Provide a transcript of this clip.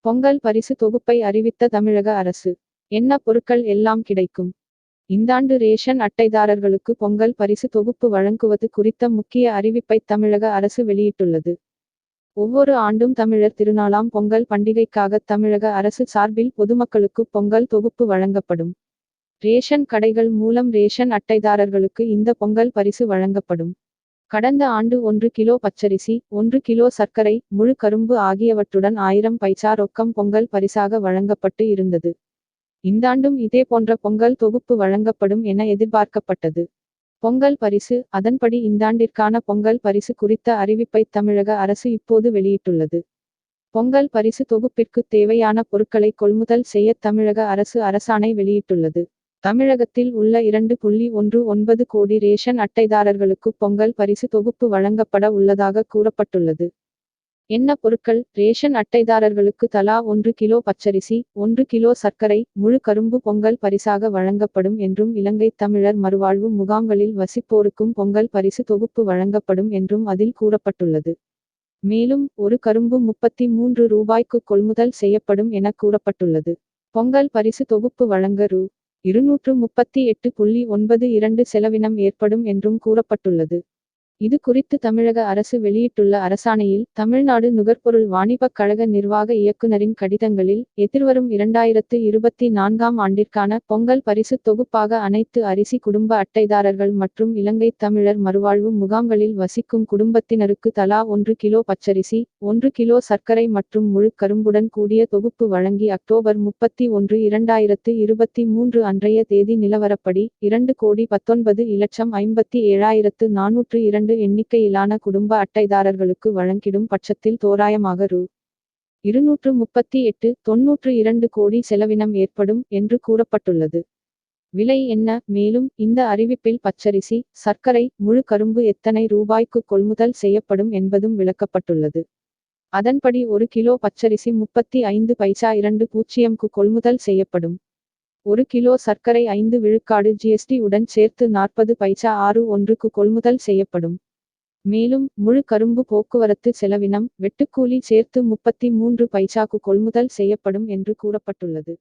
பொங்கல் பரிசு தொகுப்பை அறிவித்த தமிழக அரசு. என்ன பொருட்கள் எல்லாம் கிடைக்கும்? இந்தாண்டு ரேஷன் அட்டைதாரர்களுக்கு பொங்கல் பரிசு தொகுப்பு வழங்குவது குறித்த முக்கிய அறிவிப்பை தமிழக அரசு வெளியிட்டுள்ளது. ஒவ்வொரு ஆண்டும் தமிழர் திருநாளாம் பொங்கல் பண்டிகைக்காக தமிழக அரசு சார்பில் பொதுமக்களுக்கு பொங்கல் தொகுப்பு வழங்கப்படும். ரேஷன் கடைகள் மூலம் ரேஷன் அட்டைதாரர்களுக்கு இந்த பொங்கல் பரிசு வழங்கப்படும். கடந்த ஆண்டு 1 கிலோ பச்சரிசி, 1 கிலோ சர்க்கரை, முழு கரும்பு ஆகியவற்றுடன் 1000 பைசா ரொக்கம் பொங்கல் பரிசாக வழங்கப்பட்டு இருந்தது. இந்தாண்டும் இதேபோன்ற பொங்கல் தொகுப்பு வழங்கப்படும் என எதிர்பார்க்கப்பட்டது. பொங்கல் பரிசு. அதன்படி இந்தாண்டிற்கான பொங்கல் பரிசு குறித்த அறிவிப்பை தமிழக அரசு இப்போது வெளியிட்டுள்ளது. பொங்கல் பரிசு தொகுப்பிற்கு தேவையான பொருட்களை கொள்முதல் செய்ய தமிழக அரசு அரசாணை வெளியிட்டுள்ளது. தமிழகத்தில் உள்ள 2.19 கோடி ரேஷன் அட்டைதாரர்களுக்கு பொங்கல் பரிசு தொகுப்பு வழங்கப்பட உள்ளதாக கூறப்பட்டுள்ளது. என்ன பொருட்கள்? ரேஷன் அட்டைதாரர்களுக்கு தலா 1 கிலோ பச்சரிசி, 1 கிலோ சர்க்கரை, முழு கரும்பு பொங்கல் பரிசாக வழங்கப்படும் என்றும் இலங்கை தமிழர் மறுவாழ்வு முகாம்களில் வசிப்போருக்கும் பொங்கல் பரிசு தொகுப்பு வழங்கப்படும் என்றும் அதில் கூறப்பட்டுள்ளது. மேலும், ஒரு கரும்பு 33 ரூபாய்க்கு கொள்முதல் செய்யப்படும் என கூறப்பட்டுள்ளது. பொங்கல் பரிசு தொகுப்பு வழங்க ரூ. 238.92 செலவினம் ஏற்படும் என்றும் கூறப்பட்டுள்ளது. இது குறித்து தமிழக அரசு வெளியிட்டுள்ள அரசாணையில், தமிழ்நாடு நுகர்பொருள் வாணிபக் கழக நிர்வாக இயக்குநரின் கடிதங்களில், எதிர்வரும் 2024ஆம் ஆண்டிற்கான பொங்கல் பரிசு தொகுப்பாக அனைத்து அரிசி குடும்ப அட்டைதாரர்கள் மற்றும் இலங்கை தமிழர் மறுவாழ்வு முகாம்களில் வசிக்கும் குடும்பத்தினருக்கு தலா 1 கிலோ பச்சரிசி, 1 கிலோ சர்க்கரை மற்றும் முழு கரும்புடன் கூடிய தொகுப்பு வழங்கி அக்டோபர் 31, 2023 அன்றைய தேதி நிலவரப்படி 2,19,57,402 எண்ணிக்கையிலான குடும்ப அட்டைதாரர்களுக்கு வழங்கிடும் பட்சத்தில் தோராயமாக ரூ. 238.92 கோடி செலவினம் ஏற்படும் என்று கூறப்பட்டுள்ளது. விலை என்ன? மேலும், இந்த அறிவிப்பில் பச்சரிசி, சர்க்கரை, முழு கரும்பு எத்தனை ரூபாய்க்கு கொள்முதல் செய்யப்படும் என்பதும் விளக்கப்பட்டுள்ளது. அதன்படி 1 கிலோ பச்சரிசி 35 பைசா 20க்கு கொள்முதல் செய்யப்படும். 1 கிலோ சர்க்கரை 5 விழுக்காடு ஜிஎஸ்டி உடன் சேர்த்து 40 பைசா 61க்கு கொள்முதல் செய்யப்படும். மேலும், முழு கரும்பு போக்குவரத்து செலவினம், வெட்டுக்கூலி சேர்த்து 33 பைசாக்கு கொள்முதல் செய்யப்படும் என்று கூறப்பட்டுள்ளது.